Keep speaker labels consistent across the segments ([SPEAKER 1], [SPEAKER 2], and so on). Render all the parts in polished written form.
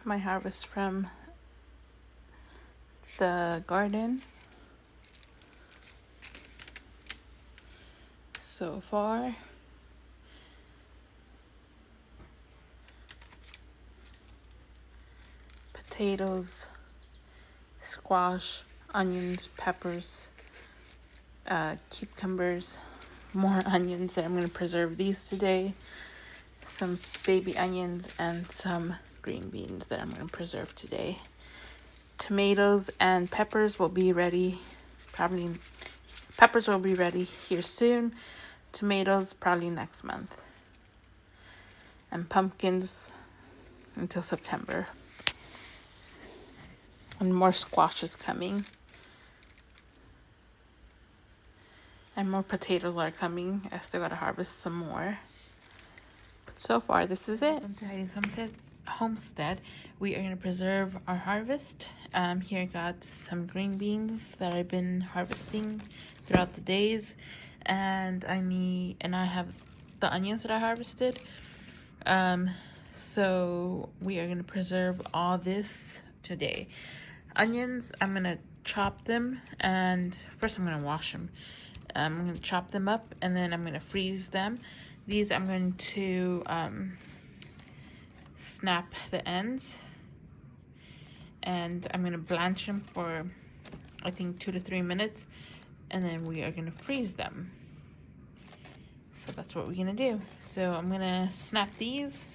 [SPEAKER 1] my harvest from the garden so far. Potatoes, squash, onions, peppers, cucumbers, more onions that I'm going to preserve these today, some baby onions, and some green beans that I'm going to preserve today. Tomatoes and peppers will be ready, peppers will be ready here soon. Tomatoes probably next month. And pumpkins until September. And more squash is coming. And more potatoes are coming. I still gotta harvest some more. But so far, this is it. Welcome to Heidi's Homestead. We are gonna preserve our harvest. Here I got some green beans that I've been harvesting throughout the days. And I have the onions that I harvested. So we are gonna preserve all this today. Onions, I'm gonna chop them, and first I'm gonna wash them. I'm gonna chop them up, and then I'm gonna freeze them. These I'm going to snap the ends, and I'm gonna blanch them for I think 2 to 3 minutes, and then we are gonna freeze them. So that's what we're gonna do. So I'm gonna snap these,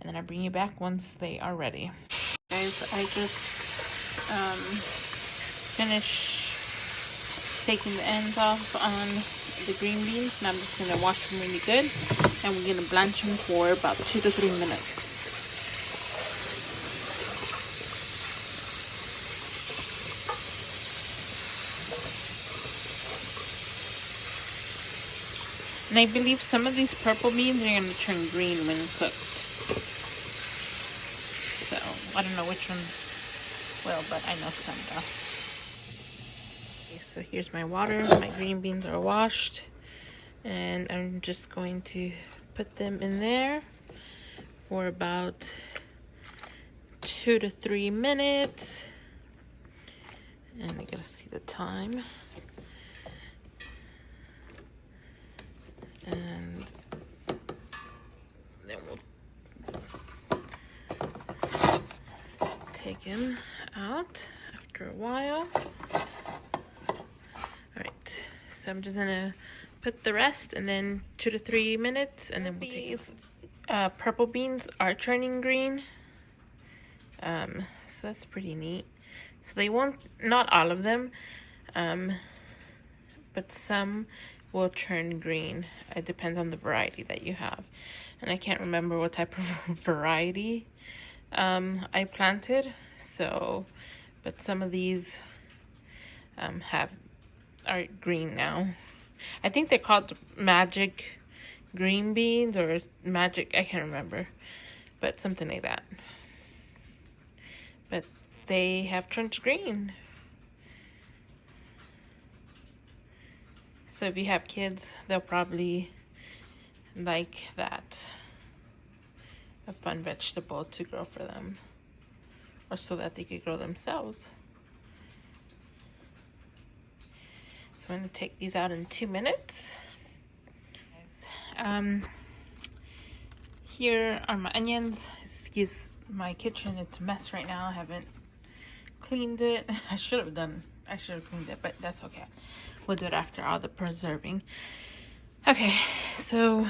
[SPEAKER 1] and then I'll bring you back once they are ready. Guys, I just finished taking the ends off on the green beans. Now I'm just gonna wash them really good, and we're gonna blanch them for about 2 to 3 minutes. And I believe some of these purple beans are gonna turn green when cooked. So I don't know which one will, but I know some though. Okay, so here's my water. My green beans are washed, and I'm just going to put them in there for about 2 to 3 minutes. And I gotta see the time. And then we'll take him out after a while. Alright, so I'm just gonna put the rest, and then 2 to 3 minutes, and then we'll take these purple beans are turning green. So that's pretty neat. So they won't, not all of them, but some will turn green. It depends on the variety that you have, and I can't remember what type of variety I planted. So, but some of these are green now. I think they're called magic green beans or magic, I can't remember, but something like that. But they have turned green. So if you have kids, they'll probably like that. A fun vegetable to grow for them, or so that they could grow themselves. So I'm going to take these out in 2 minutes. Here are my onions. Excuse my kitchen, it's a mess right now. I haven't cleaned it. I should have cleaned it, but that's okay. We'll do it after all the preserving. Okay, so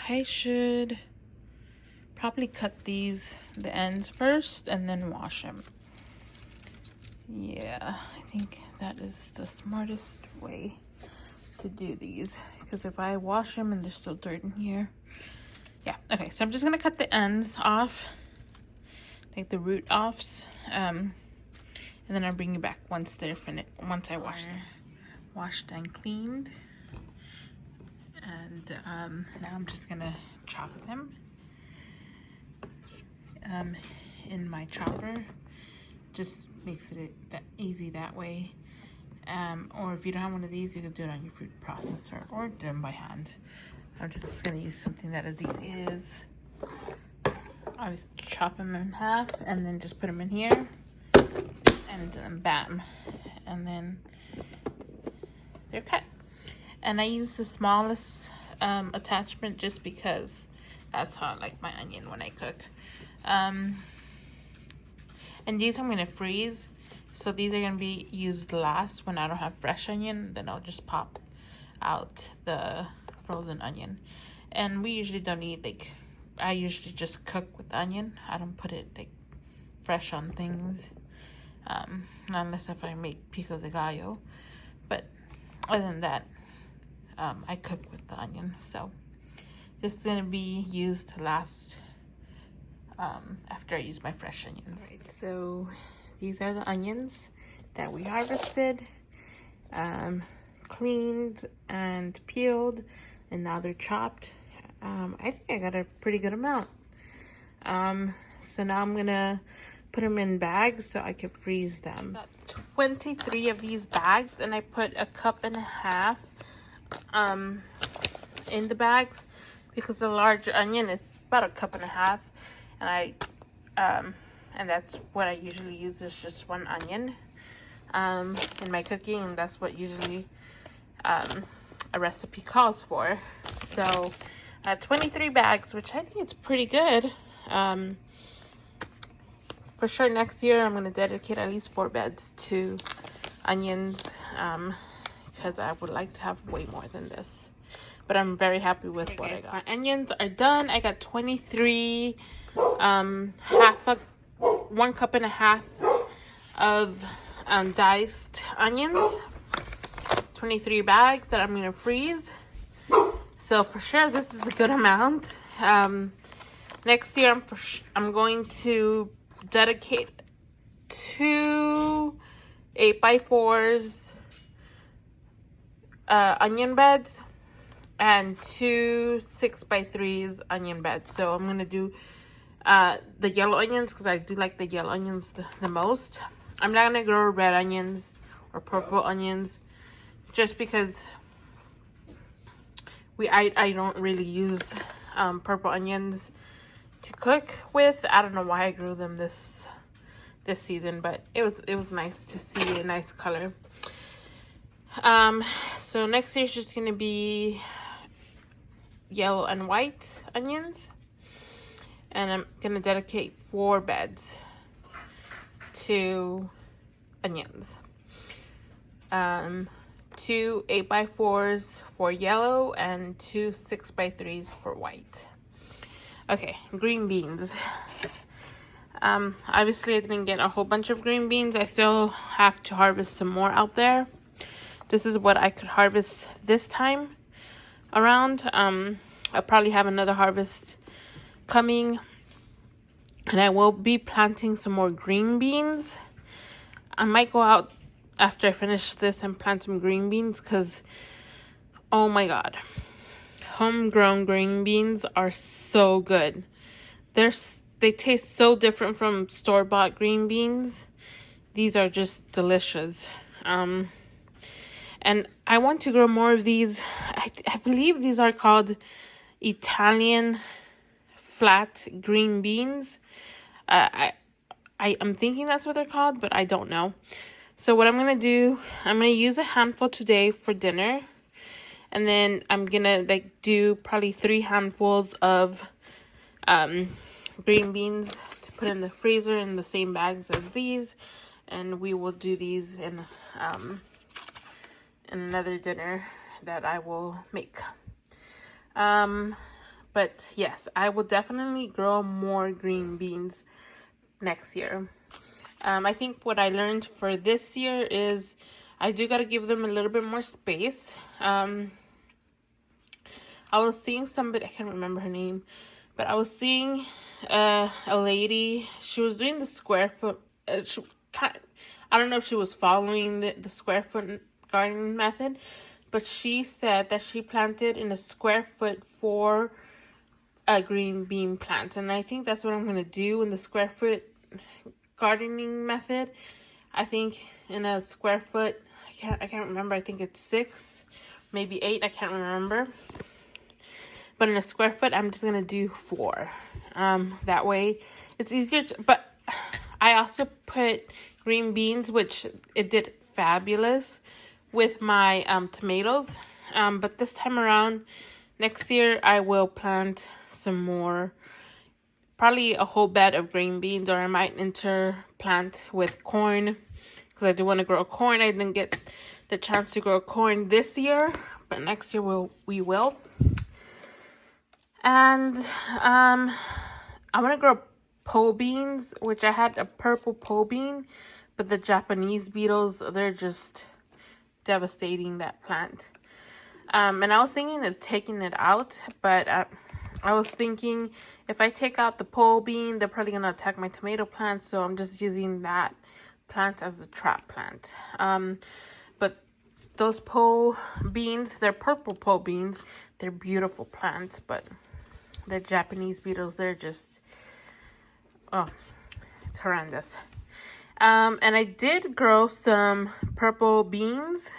[SPEAKER 1] I should probably cut the ends first and then wash them. Yeah, I think that is the smartest way to do these, because if I wash them and there's still dirt in here. Yeah, okay, so I'm just gonna cut the ends off, take the root offs, and then I'll bring you back once they're finished, once I wash them. Washed and cleaned, and now I'm just gonna chop them in my chopper. Just makes it that easy that way. Or if you don't have one of these, you can do it on your food processor or do them by hand. I'm just gonna use something that is easy as I always chop them in half and then just put them in here, and then bam, and then they're cut. And I use the smallest attachment just because that's how I like my onion when I cook. And these I'm gonna freeze, so these are gonna be used last when I don't have fresh onion. Then I'll just pop out the frozen onion. And we usually don't eat, like, I usually just cook with the onion. I don't put it like fresh on things, unless if I make pico de gallo. But other than that, I cook with the onion. So this is gonna be used last, after I use my fresh onions. Right, so these are the onions that we harvested, cleaned and peeled, and now they're chopped. I think I got a pretty good amount. So now I'm gonna put them in bags so I can freeze them. I got 23 of these bags, and I put a cup and a half in the bags because the large onion is about a cup and a half, and and that's what I usually use, is just one onion in my cooking, and that's what usually a recipe calls for. So 23 bags, which I think it's pretty good. For sure next year I'm going to dedicate at least 4 beds to onions, because I would like to have way more than this. But I'm very happy with what I got. My onions are done. I got 23, 1 cup and a half of diced onions, 23 bags that I'm going to freeze. So for sure, this is a good amount. Next year, I'm going to dedicate 2 8x4s onion beds and 2 6x3s onion beds. So I'm gonna do the yellow onions because I do like the yellow onions the most. I'm not gonna grow red onions or purple onions just because I don't really use purple onions to cook with. I don't know why I grew them this season, but it was nice to see a nice color. So next year is just gonna be yellow and white onions, and I'm gonna dedicate 4 beds to onions. 2 8x4s for yellow and 2 6x3s for white. Okay, green beans. Obviously I didn't get a whole bunch of green beans. I still have to harvest some more out there. This is what I could harvest this time around. I'll probably have another harvest coming, and I will be planting some more green beans. I might go out after I finish this and plant some green beans because, oh my god, homegrown green beans are so good. They taste so different from store-bought green beans. These are just delicious. And I want to grow more of these. I believe these are called Italian flat green beans. I'm thinking that's what they're called, but I don't know. So what I'm going to do, I'm going to use a handful today for dinner. And then I'm going to do probably 3 handfuls of green beans to put in the freezer in the same bags as these. And we will do these in another dinner that I will make. But yes, I will definitely grow more green beans next year. I think what I learned for this year is I do got to give them a little bit more space. I was seeing somebody, I can't remember her name, but I was seeing a lady. She was doing the square foot. I don't know if she was following the square foot gardening method, but she said that she planted in a square foot 4 green bean plants, and I think that's what I'm gonna do in the square foot gardening method. I think in a square foot, I can't remember. I think it's 6, maybe 8. I can't remember. But in a square foot, I'm just gonna do 4. That way it's easier to, but I also put green beans, which it did fabulous with my tomatoes. But this time around, next year, I will plant some more, probably a whole bed of green beans, or I might interplant with corn, because I do want to grow corn. I didn't get the chance to grow corn this year, but next year we will. And I want to grow pole beans, which I had a purple pole bean, but the Japanese beetles, they're just devastating that plant. And I was thinking of taking it out, but I was thinking if I take out the pole bean, they're probably gonna attack my tomato plant, so I'm just using that plant as a trap plant. But those pole beans, they're purple pole beans, they're beautiful plants, but the Japanese beetles, they're just, oh, it's horrendous. And I did grow some purple beans,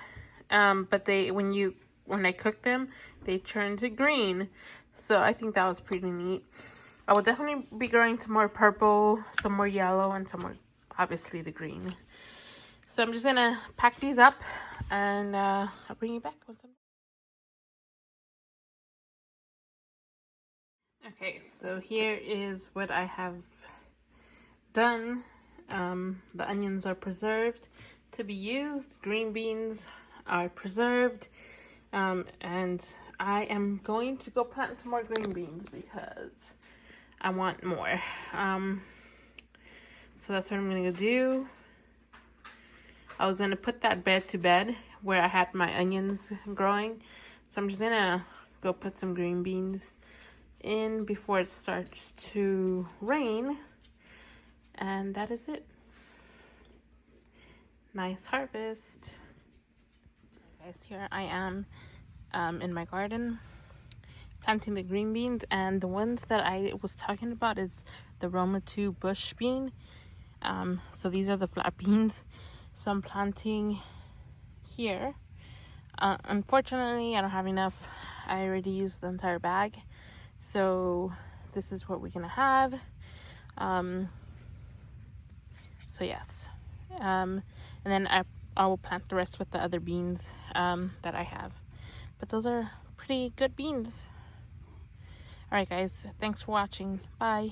[SPEAKER 1] but when I cook them, they turn to green. So I think that was pretty neat. I will definitely be growing some more purple, some more yellow, and some more, obviously, the green. So I'm just gonna pack these up, and I'll bring you back once I'm... Okay, so here is what I have done. The onions are preserved to be used. Green beans are preserved. And I am going to go plant some more green beans because I want more. So that's what I'm going to do. I was going to put that bed to bed where I had my onions growing. So I'm just going to go put some green beans in before it starts to rain. And that is it. Nice harvest. Guys, here I am in my garden planting the green beans, and the ones that I was talking about is the Roma 2 bush bean. So these are the flat beans. So I'm planting here. Unfortunately, I don't have enough. I already used the entire bag. So this is what we're gonna have. So yes. And then I will plant the rest with the other beans that I have. But those are pretty good beans. Alright guys, thanks for watching. Bye.